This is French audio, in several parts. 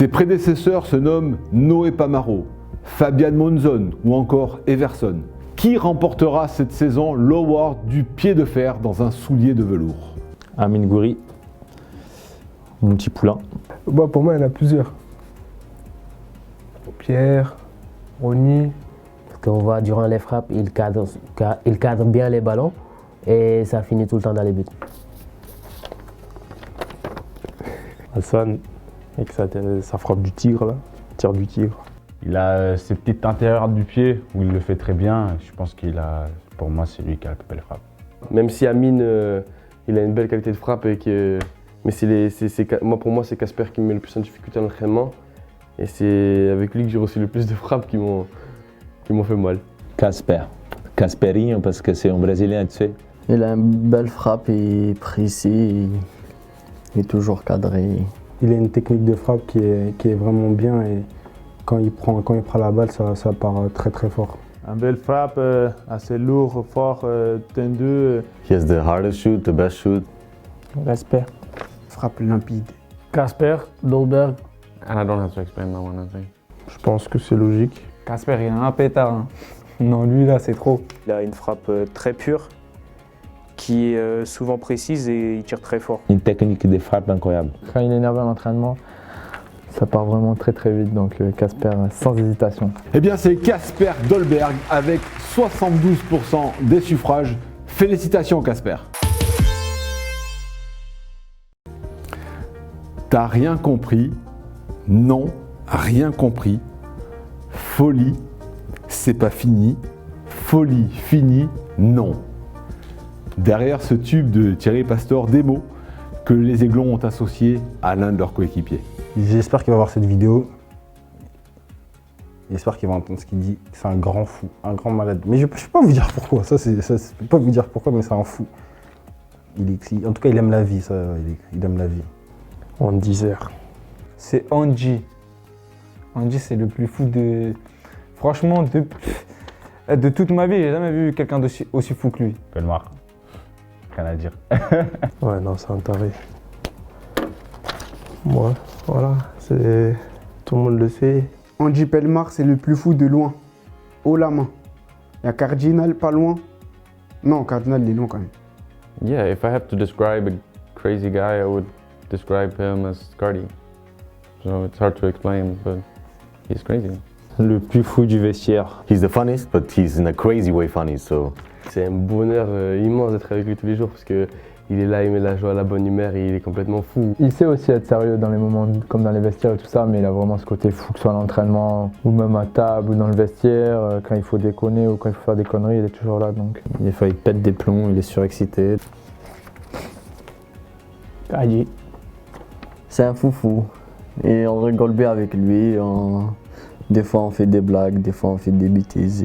Ses prédécesseurs se nomment Noé Pamaro, Fabian Monzon ou encore Everson. Qui remportera cette saison l'award du pied de fer dans un soulier de velours? Amine Gouiri, mon petit poulain. Bah, pour moi, il y en a plusieurs. Pierre, Ronny. Parce qu'on voit durant les frappes, il cadre bien les ballons et ça finit tout le temps dans les buts. Hassan, avec sa frappe du tigre, là, tir du tigre. Il a ses petites intérieures du pied où il le fait très bien. Je pense pour moi, c'est lui qui a la plus belle frappe. Même si Amine, il a une belle qualité de frappe, mais moi, pour moi, c'est Casper qui me met le plus en difficulté à l'entraînement. Et c'est avec lui que j'ai reçu le plus de frappes qui m'ont fait mal. Casper. Casperinho, parce que c'est un Brésilien, tu sais. Il a une belle frappe, il est précis, il est toujours cadré. Il a une technique de frappe qui est vraiment bien et quand il prend la balle, ça part très très fort. Un belle frappe, assez lourd, fort, tendu. He has the hardest shoot, the best shoot. Casper. Frappe limpide. Casper, Dolberg. And I don't have to explain that one, I think. Je pense que c'est logique. Casper, il a un pétard. Hein. Non, lui là, c'est trop. Il a une frappe très pure, qui est souvent précise et il tire très fort. Une technique de frappe incroyable. Quand il est énervé à l'entraînement, ça part vraiment très très vite, donc Casper sans hésitation. Eh bien c'est Casper Dolberg avec 72% des suffrages. Félicitations Casper. T'as rien compris? Non, rien compris. Folie, c'est pas fini. Folie, fini, non. Derrière ce tube de Thierry Pastor, des mots que les Aiglons ont associés à l'un de leurs coéquipiers. J'espère qu'il va voir cette vidéo. J'espère qu'il va entendre ce qu'il dit. C'est un grand fou, un grand malade. Mais je ne peux pas vous dire pourquoi. Je peux pas vous dire pourquoi, mais c'est un fou. En tout cas, il aime la vie. Il aime la vie. En 10 heures. C'est Angie. Angie, c'est le plus fou de... Franchement, de toute ma vie, j'ai jamais vu quelqu'un aussi fou que lui. Pellemar. Rien à dire. Ouais, non, c'est un taré. Moi, voilà, tout le monde le sait. Angie Pellemar, c'est le plus fou de loin. Haut la main. Il y a Cardinal pas loin. Non, Cardinal, il est loin quand même. Yeah, if I have to describe a crazy guy, I would describe him as Cardi. So it's hard to explain, but he's crazy. Le plus fou du vestiaire. He's the funniest, but he's in a crazy way funny, so... C'est un bonheur immense d'être avec lui tous les jours parce qu'il est là, il met la joie, la bonne humeur et il est complètement fou. Il sait aussi être sérieux dans les moments comme dans les vestiaires et tout ça, mais il a vraiment ce côté fou, que ce soit à l'entraînement ou même à table ou dans le vestiaire, quand il faut déconner ou quand il faut faire des conneries, il est toujours là. Donc. Des fois il pète des plombs, il est surexcité. Allez. C'est un foufou et on rigole bien avec lui. Des fois on fait des blagues, des fois on fait des bêtises.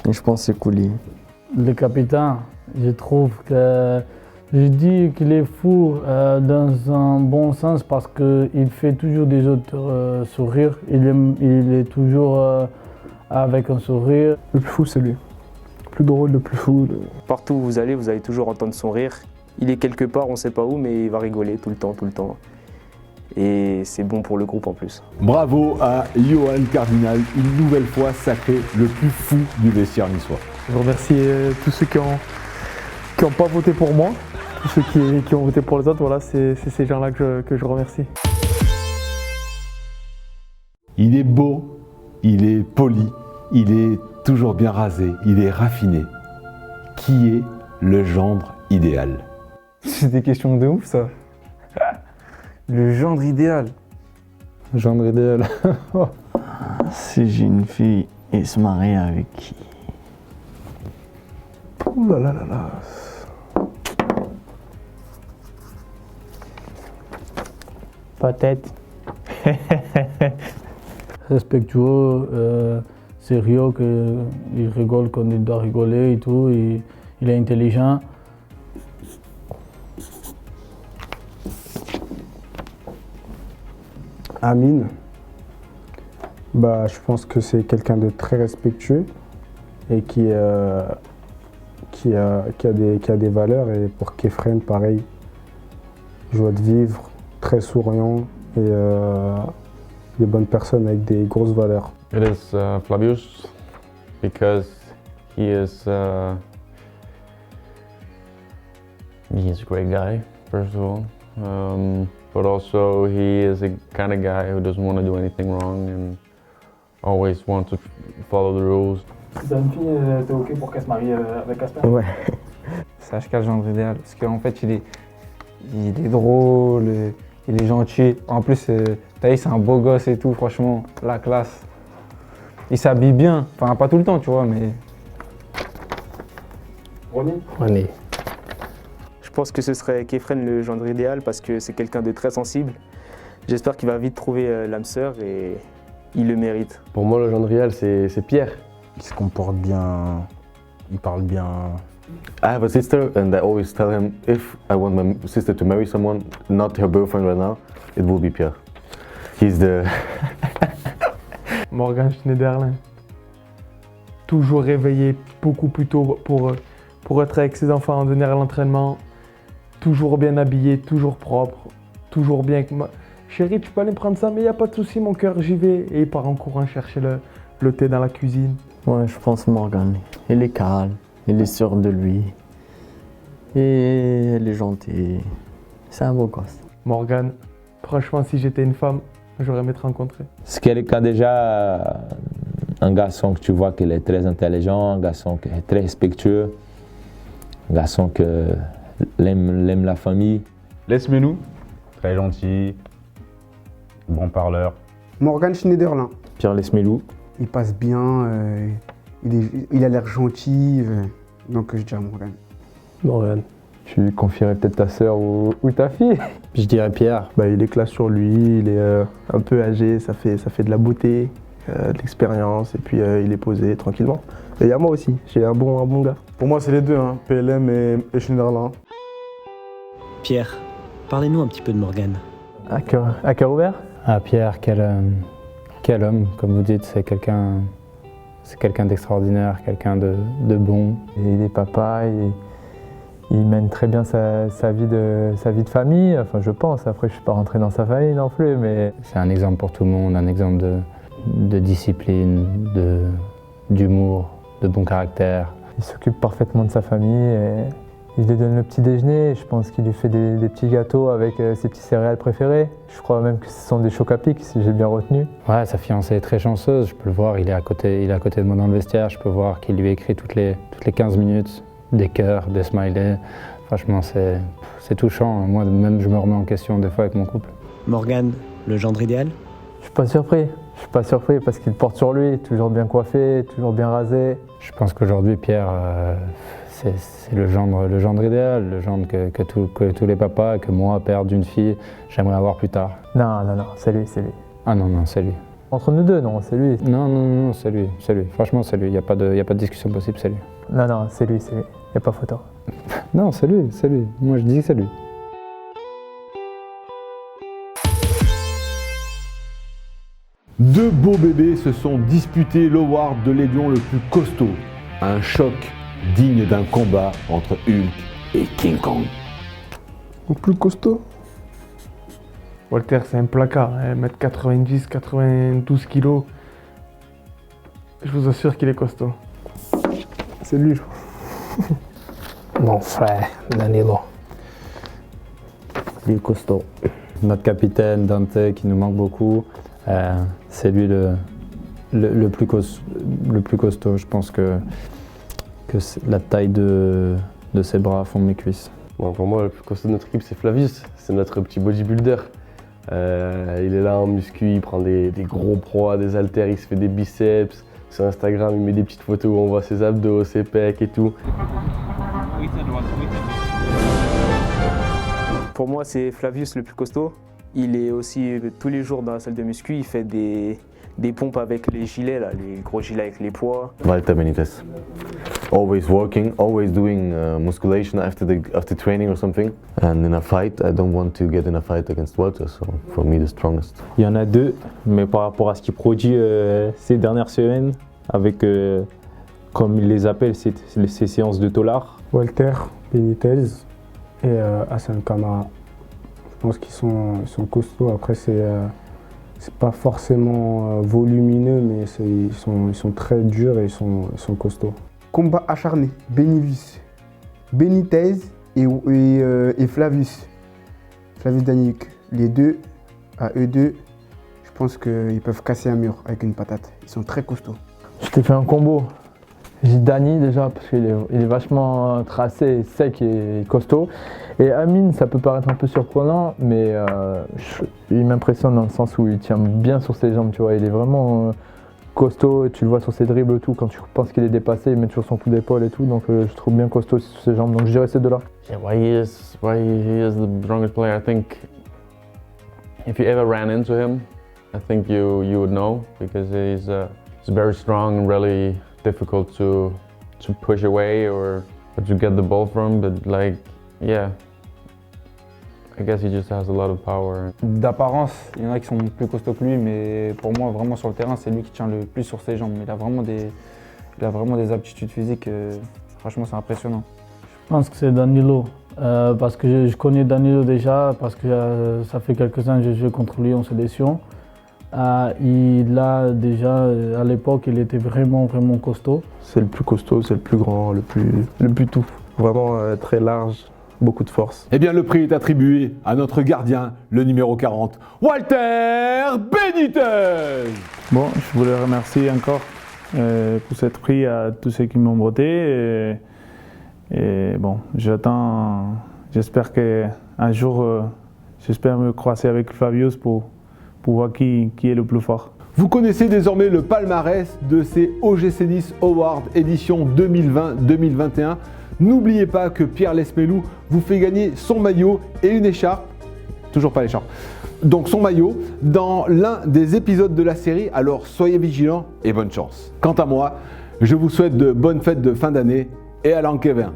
Et je pense que c'est cool. Le capitaine, je trouve que je dis qu'il est fou dans un bon sens parce qu'il fait toujours des autres sourire. Il est toujours avec un sourire. Le plus fou, c'est lui. Le plus drôle, le plus fou. Partout où vous allez toujours entendre son rire. Il est quelque part, on ne sait pas où, mais il va rigoler tout le temps, tout le temps. Et c'est bon pour le groupe en plus. Bravo à Johan Cardinal, une nouvelle fois sacré le plus fou du vestiaire niçois. Je remercie tous ceux qui ont pas voté pour moi, tous ceux qui ont voté pour les autres. Voilà, c'est ces gens-là que je remercie. Il est beau, il est poli, il est toujours bien rasé, il est raffiné. Qui est le gendre idéal? C'est des questions de ouf ça. Le gendre idéal. Gendre idéal. Si j'ai une fille et se marier avec qui? Ouh là là là là. Peut-être. Respectueux, sérieux, il rigole quand il doit rigoler et tout. Il est intelligent. Amine, je pense que c'est quelqu'un de très respectueux et qui a des valeurs. Et pour Kefren, pareil, joie de vivre, très souriant, et des bonnes personnes avec des grosses valeurs. It is Flavius because he is a great guy, first of all. But also he is a kind of guy who doesn't want to do anything wrong and always wants to follow the rules. Zanfi, t'es ok pour qu'elle se marie avec Casper? Ouais. C'est HK le gendre idéal parce qu'en fait il est drôle, il est gentil. En plus, Thaïs c'est un beau gosse et tout, franchement, la classe. Il s'habille bien, enfin pas tout le temps tu vois, mais... René. Je pense que ce serait Kefren le gendre idéal parce que c'est quelqu'un de très sensible. J'espère qu'il va vite trouver l'âme sœur et il le mérite. Pour moi, le gendre idéal, c'est Pierre. Il se comporte bien, il parle bien. I have a sister and I always tell him if I want my sister to marry someone, not her boyfriend right now, it will be Pierre. He's the... Morgan Schneiderlin. Toujours réveillé beaucoup plus tôt pour être avec ses enfants, donner à l'entraînement. Toujours bien habillé, toujours propre, toujours bien. Chérie, tu peux aller me prendre ça, mais il n'y a pas de souci, mon cœur, j'y vais. Et il part en courant chercher le thé dans la cuisine. Ouais, je pense Morgan. Il est calme, il est sûr de lui. Et il est gentil. C'est un beau gosse. Morgan, franchement, si j'étais une femme, j'aurais aimé te rencontrer. C'est quelqu'un déjà, un garçon que tu vois qu'il est très intelligent, un garçon qui est très respectueux, un garçon qui aime la famille. Laisse-nous, très gentil, bon parleur. Morgan Schneiderlin. Pierre Lesmelou. Il passe bien, il a l'air gentil, donc je dirais Morgan. Morgan. Tu confierais peut-être ta sœur ou ta fille? Je dirais Pierre. Bah, il est classe sur lui, il est un peu âgé, ça fait de la beauté, de l'expérience, et puis il est posé tranquillement. Et il y a moi aussi, j'ai un bon gars. Pour moi, c'est les deux, hein, PLM et Schneiderlin. Pierre, parlez-nous un petit peu de Morgan. À cœur ouvert? Ah Pierre, quel homme, comme vous dites, c'est quelqu'un d'extraordinaire, quelqu'un de bon. Il est papa, il mène très bien sa vie de famille, enfin je pense, après je ne suis pas rentré dans sa famille non plus, mais... C'est un exemple pour tout le monde, un exemple de discipline, d'humour, de bon caractère. Il s'occupe parfaitement de sa famille et il lui donne le petit déjeuner, je pense qu'il lui fait des petits gâteaux avec ses petits céréales préférés. Je crois même que ce sont des chocs à pic, si j'ai bien retenu. Ouais, sa fiancée est très chanceuse, je peux le voir, il est à côté de moi dans le vestiaire, je peux voir qu'il lui écrit toutes les 15 minutes. Des cœurs, des smileys, franchement c'est touchant. Moi même je me remets en question des fois avec mon couple. Morgan, le gendre idéal? Je suis pas surpris parce qu'il porte sur lui, toujours bien coiffé, toujours bien rasé. Je pense qu'aujourd'hui Pierre, c'est le gendre idéal, le gendre que tous les papas, que moi, père d'une fille, j'aimerais avoir plus tard. Non, c'est lui. Ah non, c'est lui. Entre nous deux, non, c'est lui. Non, c'est lui. Franchement, c'est lui. Il n'y a pas de discussion possible, c'est lui. Non, c'est lui. Il n'y a pas photo. Non, c'est lui. Moi, je dis que c'est lui. Deux beaux bébés se sont disputés l'award de l'aiglon le plus costaud. Un choc digne d'un combat entre Hulk et King Kong. Le plus costaud? Walter, c'est un placard, 1m90, 92 kg. Je vous assure qu'il est costaud. C'est lui, je crois. Mon frère, Danilo. Il est costaud. Notre capitaine, Dante, qui nous manque beaucoup, c'est lui le plus costaud. Je pense que la taille de ses bras font mes cuisses. Bon, pour moi, le plus costaud de notre équipe, c'est Flavius. C'est notre petit bodybuilder. Il est là en muscu, il prend des gros proies, des haltères, il se fait des biceps. Sur Instagram, il met des petites photos où on voit ses abdos, ses pecs et tout. Pour moi, c'est Flavius le plus costaud. Il est aussi tous les jours dans la salle de muscu, il fait des pompes avec les gilets, là, les gros gilets avec les poids. Walter Benitez. Always working, always doing musculation after training or something. And in a fight, I don't want to get in a fight against Walter, so for me the strongest. Il y en a deux, mais par rapport à ce qu'il produit ces dernières semaines, avec, comme il les appelle, ces séances de tolard. Walter Benitez et Hassan Kamara. pense qu'ils sont costauds. Après, c'est pas forcément volumineux, mais ils sont très durs et ils sont costauds. Combat acharné, Benitez et Flavius Daniyuk. Les deux, à eux deux, je pense qu'ils peuvent casser un mur avec une patate. Ils sont très costauds. Je t'ai fait un combo. J'ai Dani déjà parce qu'il est vachement tracé, sec et costaud. Et Amine, ça peut paraître un peu surprenant, mais il m'impressionne dans le sens où il tient bien sur ses jambes, tu vois. Il est vraiment costaud et tu le vois sur ses dribbles et tout. Quand tu penses qu'il est dépassé, il met toujours son coup d'épaule et tout. Donc je trouve bien costaud aussi sur ses jambes. Donc je dirais ces deux-là. Yeah, why he is the strongest player, I think if you ever ran into him, I think you would know, because he's very strong and really difficult to push away or to get the ball from, but like, yeah, I guess he just has a lot of power. D'apparence, il y en a qui sont plus costauds que lui, mais pour moi, vraiment sur le terrain, c'est lui qui tient le plus sur ses jambes. Il a vraiment des aptitudes physiques, franchement, c'est impressionnant. Je pense que c'est Danilo, parce que je connais Danilo déjà, parce que ça fait quelques années que je joue contre lui en sélection. Il a déjà, à l'époque, il était vraiment costaud. C'est le plus costaud, c'est le plus grand, le plus tout. Vraiment très large, beaucoup de force. Eh bien, le prix est attribué à notre gardien, le numéro 40, Walter Benitez. Bon, je voulais remercier encore pour cet prix à tous ceux qui m'ont voté. Et bon, j'espère qu'un jour, j'espère me croiser avec Flavius pour voir qui est le plus fort. Vous connaissez désormais le palmarès de ces OGC Nice Awards édition 2020-2021. N'oubliez pas que Pierre Lesmelou vous fait gagner son maillot et une écharpe, toujours pas l'écharpe, donc son maillot, dans l'un des épisodes de la série, alors soyez vigilants et bonne chance. Quant à moi, je vous souhaite de bonnes fêtes de fin d'année et à l'an Kevin.